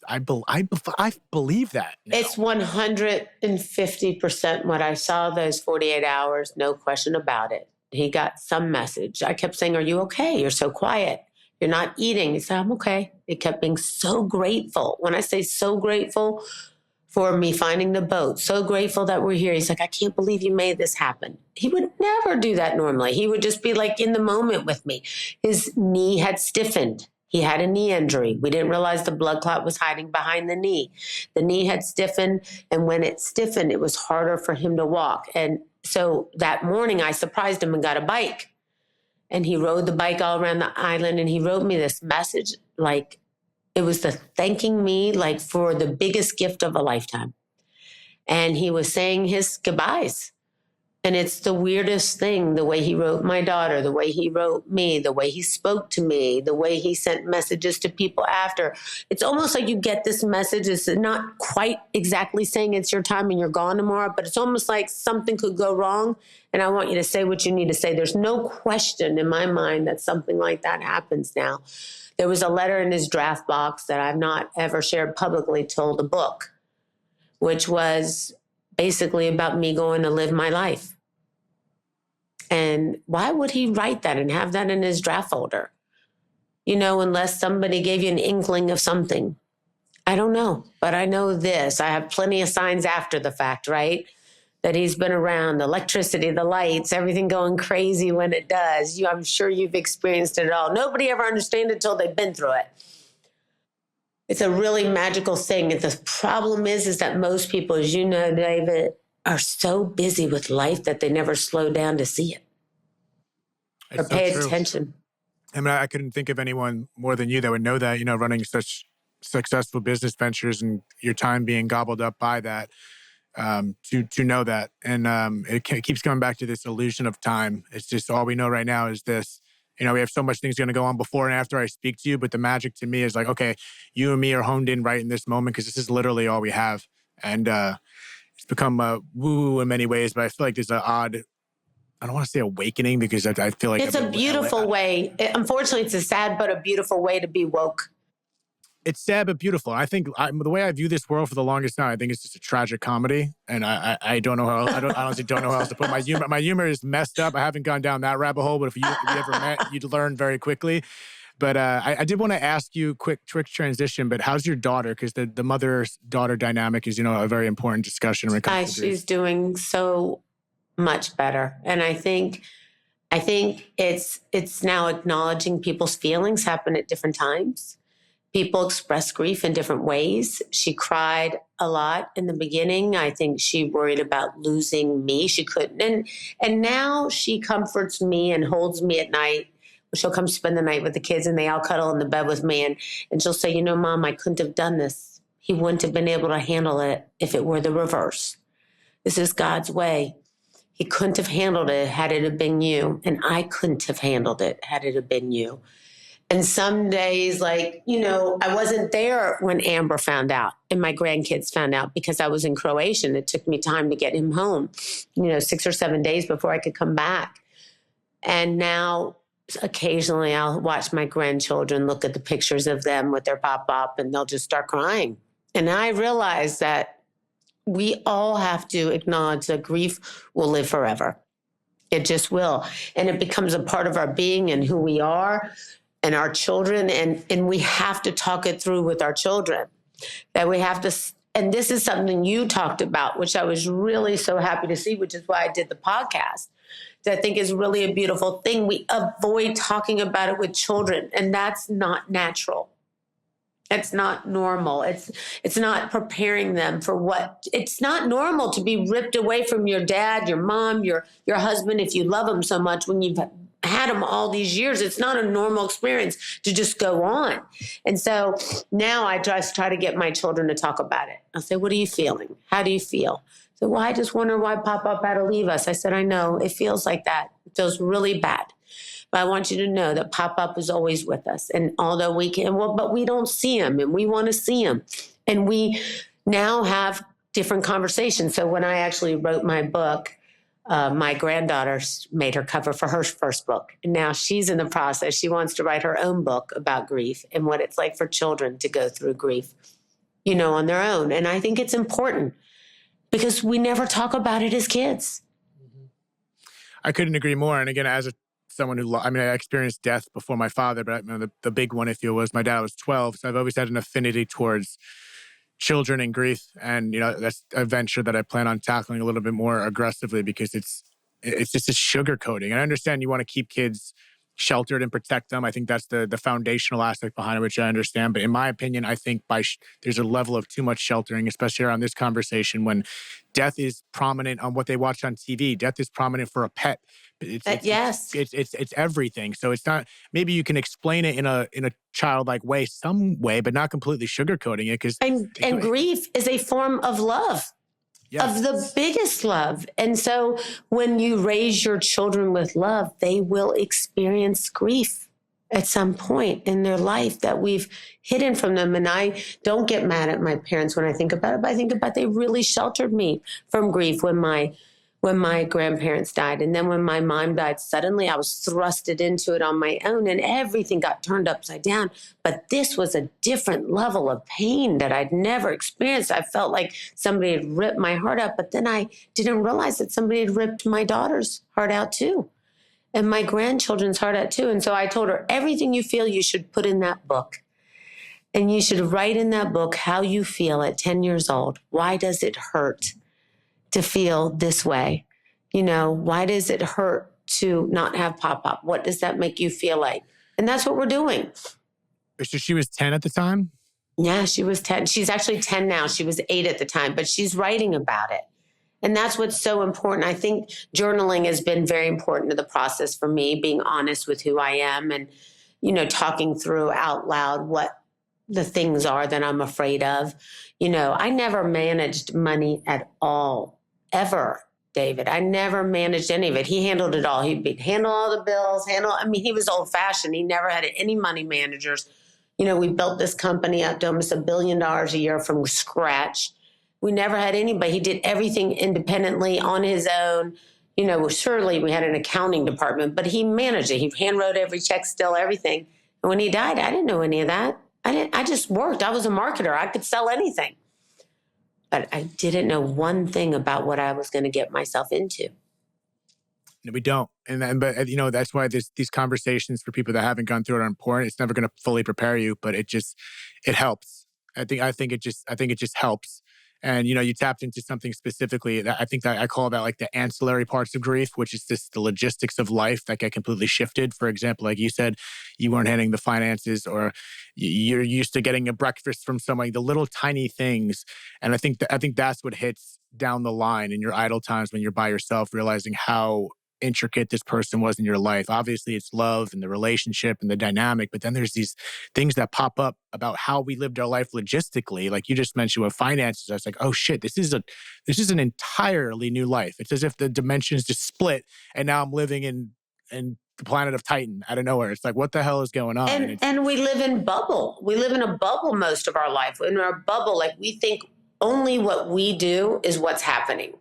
Speaker 2: believe that now.
Speaker 1: It's 150% what I saw those 48 hours. No question about it. He got some message. I kept saying, are you okay? You're so quiet. You're not eating. He said, I'm okay. He kept being so grateful. When I say so grateful for me finding the boat, so grateful that we're here. He's like, I can't believe you made this happen. He would never do that normally. He would just be like in the moment with me. His knee had stiffened. He had a knee injury. We didn't realize the blood clot was hiding behind the knee. The knee had stiffened, and when it stiffened, it was harder for him to walk. And so that morning, I surprised him and got a bike. And he rode the bike all around the island, and he wrote me this message, like, it was the thanking me like for the biggest gift of a lifetime. And he was saying his goodbyes. And it's the weirdest thing, the way he wrote my daughter, the way he wrote me, the way he spoke to me, the way he sent messages to people after. It's almost like you get this message. It's not quite exactly saying it's your time and you're gone tomorrow, but it's almost like something could go wrong. And I want you to say what you need to say. There's no question in my mind that something like that happens now. There was a letter in his draft box that I've not ever shared publicly till the book, which was basically about me going to live my life. And why would he write that and have that in his draft folder? Unless somebody gave you an inkling of something. I don't know, but I know this. I have plenty of signs after the fact, right? That he's been around, the electricity, the lights, everything going crazy when it does. I'm sure you've experienced it all. Nobody ever understands it until they've been through it. It's a really magical thing. And the problem is that most people, as you know, David, are so busy with life that they never slow down to see it or pay attention.
Speaker 2: I mean, I couldn't think of anyone more than you that would know that, running such successful business ventures and your time being gobbled up by that. To know that. And it keeps coming back to this illusion of time. It's just all we know right now is this. We have so much things going to go on before and after I speak to you, but the magic to me is like, okay, you and me are honed in right in this moment because this is literally all we have. And it's become woo in many ways, but I feel like there's an odd, I don't want to say awakening because I feel like
Speaker 1: it's a beautiful way. Unfortunately, it's a sad but a beautiful way to be woke.
Speaker 2: It's sad but beautiful. I think the way I view this world for the longest time, I think it's just a tragic comedy, and I don't know how. I honestly don't know how else to put my humor. My humor is messed up. I haven't gone down that rabbit hole, but if you ever met, you'd learn very quickly. But I did want to ask you quick transition. But how's your daughter? Because the mother-daughter dynamic is a very important discussion when it comes to
Speaker 1: she's doing so much better, and I think it's now acknowledging people's feelings happen at different times. people express grief in different ways. She cried a lot in the beginning. I think she worried about losing me. She couldn't. And now she comforts me and holds me at night. She'll come spend the night with the kids and they all cuddle in the bed with me. And she'll say, Mom, I couldn't have done this. He wouldn't have been able to handle it if it were the reverse. This is God's way. He couldn't have handled it had it have been you. And I couldn't have handled it had it have been you. And some days, I wasn't there when Amber found out and my grandkids found out because I was in Croatia and it took me time to get him home, 6 or 7 days before I could come back. And now occasionally I'll watch my grandchildren look at the pictures of them with their pop-up and they'll just start crying. And I realize that we all have to acknowledge that grief will live forever. It just will. And it becomes a part of our being and who we are. And our children, and we have to talk it through with our children. That we have to, and this is something you talked about, which I was really so happy to see, which is why I did the podcast. That I think is really a beautiful thing. We avoid talking about it with children, and that's not natural. It's not normal. It's not preparing them for it's not normal to be ripped away from your dad, your mom, your husband, if you love them so much when you've had them all these years. It's not a normal experience to just go on. And so now I just try to get my children to talk about it. I'll say, what are you feeling? How do you feel? So, well, I just wonder why Pop-Up had to leave us. I said, I know, it feels like that. It feels really bad. But I want you to know that Pop-Up is always with us. And although but we don't see him and we want to see him. And we now have different conversations. So when I actually wrote my book, my granddaughter made her cover for her first book. And now she's in the process. She wants to write her own book about grief and what it's like for children to go through grief, on their own. And I think it's important because we never talk about it as kids.
Speaker 2: I couldn't agree more. And again, as someone who, I experienced death before my father, but the big one, if you will, was my dad was 12. So I've always had an affinity towards children and grief. And, that's a venture that I plan on tackling a little bit more aggressively because it's just a sugarcoating. I understand you want to keep kids sheltered and protect them. I think that's the foundational aspect behind it, which I understand. But in my opinion, I think there's a level of too much sheltering, especially around this conversation when death is prominent on what they watch on TV. Death is prominent for a pet.
Speaker 1: Yes.
Speaker 2: It's everything. So it's not, maybe you can explain it in a childlike way, some way, but not completely sugarcoating it.
Speaker 1: And grief is a form of love. Yes. Of the biggest love. And so when you raise your children with love, they will experience grief at some point in their life that we've hidden from them. And I don't get mad at my parents when I think about it, but I think about they really sheltered me from grief when my grandparents died. And then when my mom died, suddenly I was thrusted into it on my own and everything got turned upside down. But this was a different level of pain that I'd never experienced. I felt like somebody had ripped my heart out, but then I didn't realize that somebody had ripped my daughter's heart out too. And my grandchildren's heart out too. And so I told her, everything you feel, you should put in that book. And you should write in that book how you feel at 10 years old. Why does it hurt to feel this way? Why does it hurt to not have Pop-Up? What does that make you feel like? And that's what we're doing.
Speaker 2: So she was 10 at the time?
Speaker 1: Yeah, she was 10. She's actually 10 now. She was 8 at the time, but she's writing about it. And that's what's so important. I think journaling has been very important to the process for me, being honest with who I am and, talking through out loud what the things are that I'm afraid of. I never managed money at all, ever, David. I never managed any of it. He handled it all. He'd handle all the bills, he was old fashioned. He never had any money managers. We built this company up to almost $1 billion a year from scratch. We never had anybody. He did everything independently on his own. Surely we had an accounting department, but he managed it. He handwrote every check, still everything. And when he died, I didn't know any of that. I just worked. I was a marketer. I could sell anything. But I didn't know one thing about what I was going to get myself into.
Speaker 2: No, we don't. But that's why these conversations for people that haven't gone through it are important. It's never going to fully prepare you, but it helps. I think it just helps. And, you tapped into something specifically that I think that I call that like the ancillary parts of grief, which is just the logistics of life that get completely shifted. For example, like you said, you weren't handling the finances, or you're used to getting a breakfast from somebody, the little tiny things. And I think that's what hits down the line in your idle times when you're by yourself, realizing how intricate this person was in your life. Obviously, it's love and the relationship and the dynamic, but then there's these things that pop up about how we lived our life logistically. Like you just mentioned with finances, I was like, oh shit, this is an entirely new life. It's as if the dimensions just split, and now I'm living in the planet of Titan out of nowhere. It's like, what the hell is going on?
Speaker 1: And we live in bubble. We live in a bubble most of our life. In our bubble, like we think only what we do is what's happening.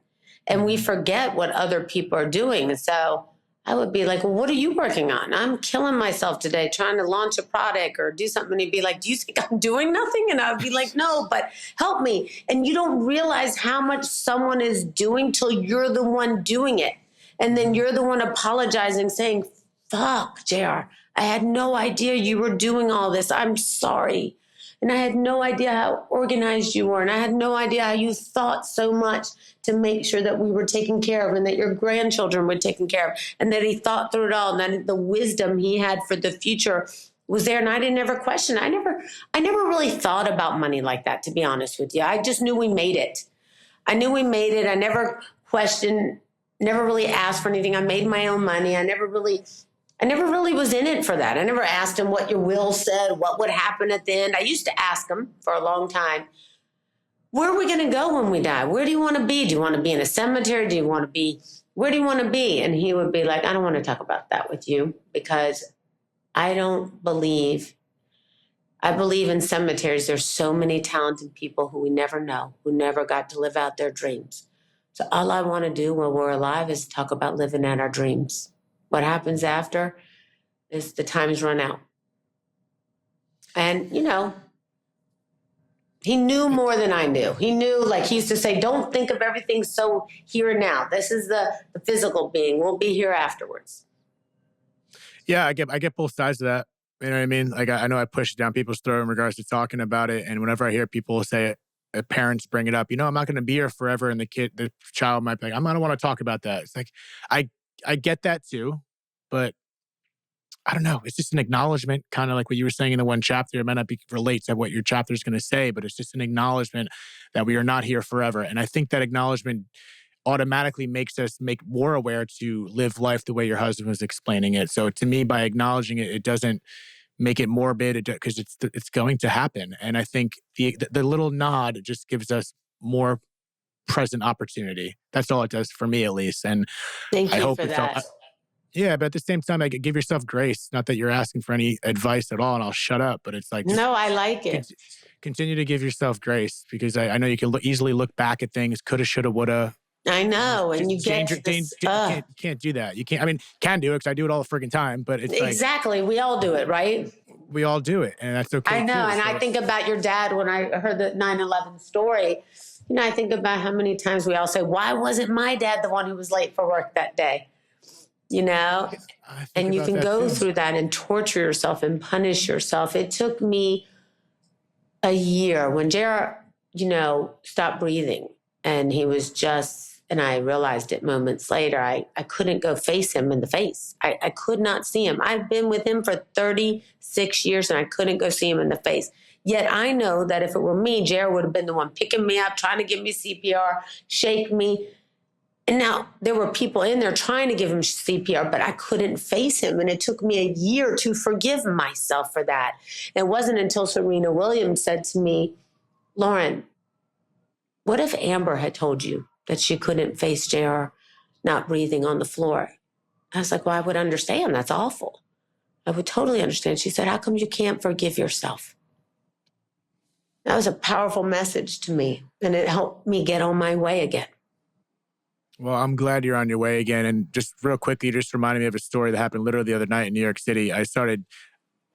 Speaker 1: And we forget what other people are doing. And so I would be like, well, what are you working on? I'm killing myself today trying to launch a product or do something. And he'd be like, do you think I'm doing nothing? And I would be like, no, but help me. And you don't realize how much someone is doing till you're the one doing it. And then you're the one apologizing, saying, fuck, JR, I had no idea you were doing all this. I'm sorry. And I had no idea how organized you were. And I had no idea how you thought so much to make sure that we were taken care of and that your grandchildren were taken care of, and that he thought through it all, and that the wisdom he had for the future was there. And I didn't ever question. I never really thought about money like that, to be honest with you. I just knew we made it. I knew we made it. I never questioned, never really asked for anything. I made my own money. I never really was in it for that. I never asked him what your will said, what would happen at the end. I used to ask him for a long time, where are we going to go when we die? Where do you want to be? Do you want to be in a cemetery? Where do you want to be? And he would be like, I don't want to talk about that with you, because I believe in cemeteries. There's so many talented people who we never know, who never got to live out their dreams. So all I want to do when we're alive is talk about living out our dreams. What happens after is the time's run out. And, he knew more than I knew. He knew, like he used to say, don't think of everything so here and now. This is the physical being. We'll be here afterwards.
Speaker 2: Yeah, I get both sides of that. You know what I mean? Like I know I push it down people's throat in regards to talking about it. And whenever I hear people say it, parents bring it up, I'm not going to be here forever. And the child might be like, I don't want to talk about that. It's like, I get that too, but I don't know. It's just an acknowledgement, kind of like what you were saying in the one chapter. It might not relate to what your chapter is going to say, but it's just an acknowledgement that we are not here forever. And I think that acknowledgement automatically makes us more aware to live life the way your husband was explaining it. So to me, by acknowledging it, it doesn't make it morbid, because it's going to happen. And I think the little nod just gives us more present opportunity. That's all it does for me, at least. And
Speaker 1: Thank you
Speaker 2: I hope
Speaker 1: for that.
Speaker 2: Yeah, but at the same time, I give yourself grace. Not that you're asking for any advice at all, and I'll shut up. But it's like,
Speaker 1: no, I like it.
Speaker 2: Continue to give yourself grace, because I know you can easily look back at things, coulda, shoulda, woulda.
Speaker 1: I know, and you get
Speaker 2: can't do that. You can't. I mean, can do it, because I do it all the friggin' time. But it's
Speaker 1: exactly, we all do it, right?
Speaker 2: We all do it, and that's okay.
Speaker 1: I know,
Speaker 2: too,
Speaker 1: and
Speaker 2: so.
Speaker 1: I think about your dad when I heard the 9/11 story. I think about how many times we all say, "Why wasn't my dad the one who was late for work that day?" And you can go through that and torture yourself and punish yourself. It took me a year when JR, stopped breathing, and he was and I realized it moments later, I couldn't go face him in the face. I could not see him. I've been with him for 36 years and I couldn't go see him in the face. Yet I know that if it were me, JR would have been the one picking me up, trying to give me CPR, shake me. And now there were people in there trying to give him CPR, but I couldn't face him. And it took me a year to forgive myself for that. It wasn't until Serena Williams said to me, Loren, what if Amber had told you that she couldn't face JR not breathing on the floor? I was like, well, I would understand. That's awful. I would totally understand. She said, how come you can't forgive yourself? That was a powerful message to me, and it helped me get on my way again.
Speaker 2: Well, I'm glad you're on your way again. And just real quickly, you just reminded me of a story that happened literally the other night in New York City. I started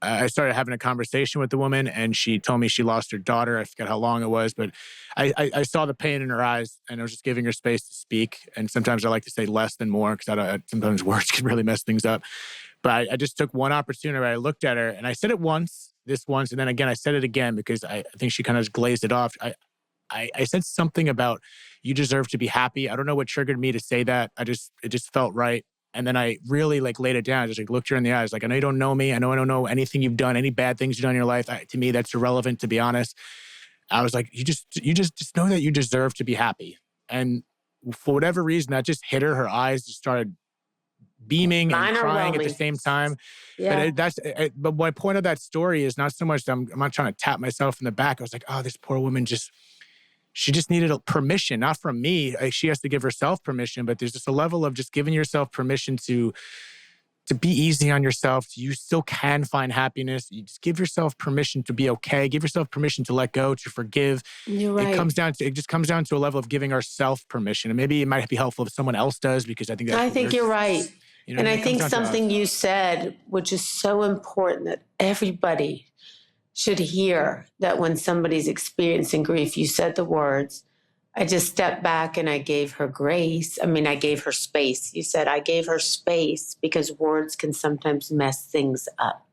Speaker 2: having a conversation with the woman, and she told me she lost her daughter. I forget how long it was, but I saw the pain in her eyes, and I was just giving her space to speak. And sometimes I like to say less than more, because sometimes words can really mess things up. But I just took one opportunity. I looked at her, and I said it once, and then again, I said it again, because I think she kind of just glazed it off. I said something about you deserve to be happy. I don't know what triggered me to say that. It just felt right. And then I really like laid it down. I just like looked her in the eyes. Like, I know you don't know me. I know I don't know anything you've done, any bad things you've done in your life. To me, that's irrelevant, to be honest. I was like, you just know that you deserve to be happy. And for whatever reason, that just hit her. Her eyes just started beaming and crying at the same time.
Speaker 1: Yeah.
Speaker 2: But my point of that story is not so much that I'm not trying to tap myself in the back. I was like, oh, this poor woman she just needed permission, not from me. Like, she has to give herself permission, but there's just a level of just giving yourself permission to be easy on yourself. You still can find happiness. You just give yourself permission to be okay. Give yourself permission to let go, to forgive.
Speaker 1: You're right.
Speaker 2: It just comes down to a level of giving ourselves permission. And maybe it might be helpful if someone else does, because I think
Speaker 1: you're right.
Speaker 2: You know,
Speaker 1: and I think something you said, which is so important, that everybody should hear, that when somebody's experiencing grief, you said the words, I just stepped back and I gave her grace. I mean, I gave her space. You said, I gave her space, because words can sometimes mess things up.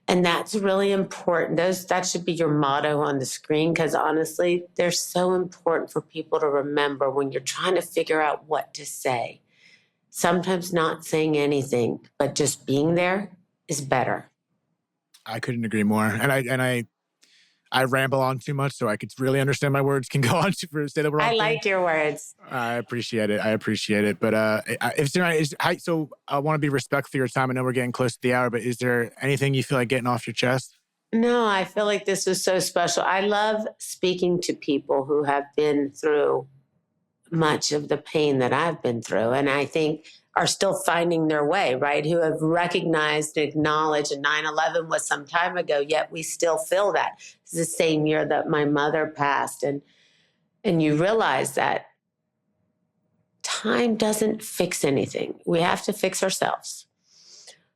Speaker 1: And that's really important. That should be your motto on the screen, because honestly, they're so important for people to remember when you're trying to figure out what to say. Sometimes not saying anything, but just being there is better.
Speaker 2: I couldn't agree more. And I ramble on too much, so I could really understand my words can go on to say the wrong thing.
Speaker 1: I like your words.
Speaker 2: I appreciate it. But so I want to be respectful of your time. I know we're getting close to the hour, but is there anything you feel like getting off your chest?
Speaker 1: No, I feel like this was so special. I love speaking to people who have been through much of the pain that I've been through, and I think are still finding their way, right? Who have recognized and acknowledged, and 9/11 was some time ago, yet we still feel that. It's the same year that my mother passed. And you realize that time doesn't fix anything. We have to fix ourselves.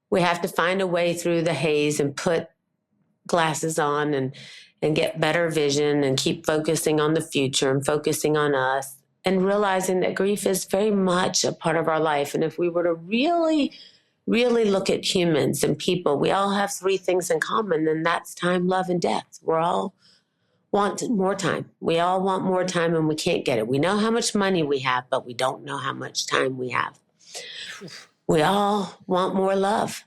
Speaker 1: We have to find a way through the haze and put glasses on and get better vision and keep focusing on the future and focusing on us, and realizing that grief is very much a part of our life. And if we were to really, really look at humans and people, we all have three things in common, and that's time, love, and death. We all want more time. We all want more time, and we can't get it. We know how much money we have, but we don't know how much time we have. We all want more love.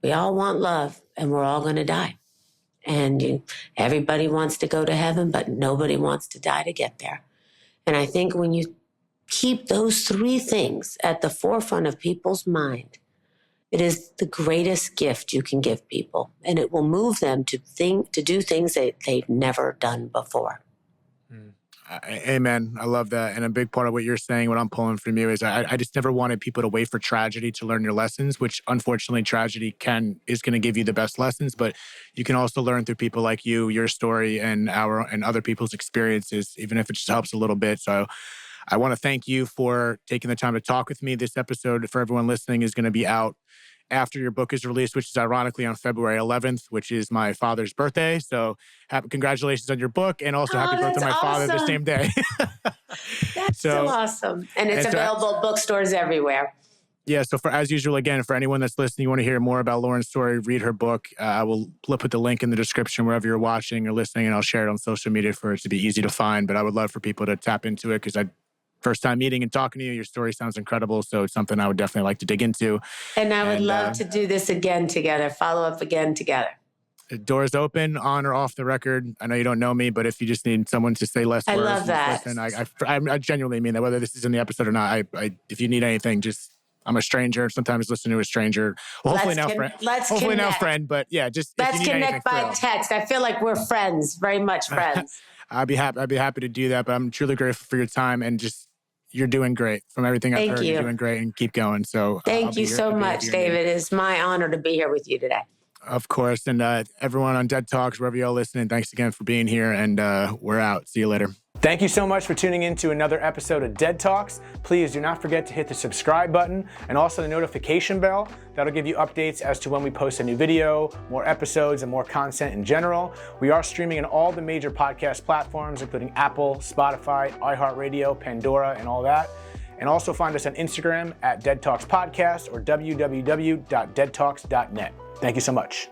Speaker 1: We all want love, and we're all going to die. And everybody wants to go to heaven, but nobody wants to die to get there. And I think when you keep those three things at the forefront of people's mind, it is the greatest gift you can give people. And it will move them to do things that they've never done before.
Speaker 2: Amen. I love that. And a big part of what you're saying, what I'm pulling from you, is I just never wanted people to wait for tragedy to learn your lessons, which unfortunately tragedy is going to give you the best lessons. But you can also learn through people like you, your story, and other people's experiences, even if it just helps a little bit. So I want to thank you for taking the time to talk with me. This episode, for everyone listening, is going to be out after your book is released, which is ironically on February 11th, which is my father's birthday. So congratulations on your book, and also happy birthday to my father the same day.
Speaker 1: That's so awesome. And it's available at bookstores everywhere.
Speaker 2: Yeah, so as usual, again, for anyone that's listening, you want to hear more about Loren's story, read her book. I will put the link in the description wherever you're watching or listening, and I'll share it on social media for it to be easy to find. But I would love for people to tap into it, because first time meeting and talking to you, your story sounds incredible. So it's something I would definitely like to dig into.
Speaker 1: And I would love to do this again together, follow up again together.
Speaker 2: The door's open, on or off the record. I know you don't know me, but if you just need someone to say less words.
Speaker 1: I love that.
Speaker 2: Listen, I genuinely mean that, whether this is in the episode or not. If you need anything, I'm a stranger. Sometimes listen to a stranger. Well, hopefully now friend. But yeah,
Speaker 1: let's connect by text. I feel like we're friends, very much friends.
Speaker 2: I'd be happy to do that. But I'm truly grateful for your time, and you're doing great. From everything I've heard, you're doing great, and keep going. So
Speaker 1: thank you so much, David. It's my honor to be here with you today.
Speaker 2: Of course. And everyone on Dead Talks, wherever y'all listening, thanks again for being here, and we're out. See you later.
Speaker 3: Thank you so much for tuning in to another episode of Dead Talks. Please do not forget to hit the subscribe button and also the notification bell. That'll give you updates as to when we post a new video, more episodes, and more content in general. We are streaming on all the major podcast platforms, including Apple, Spotify, iHeartRadio, Pandora, and all that. And also find us on Instagram at Dead Talks Podcast or www.deadtalks.net. Thank you so much.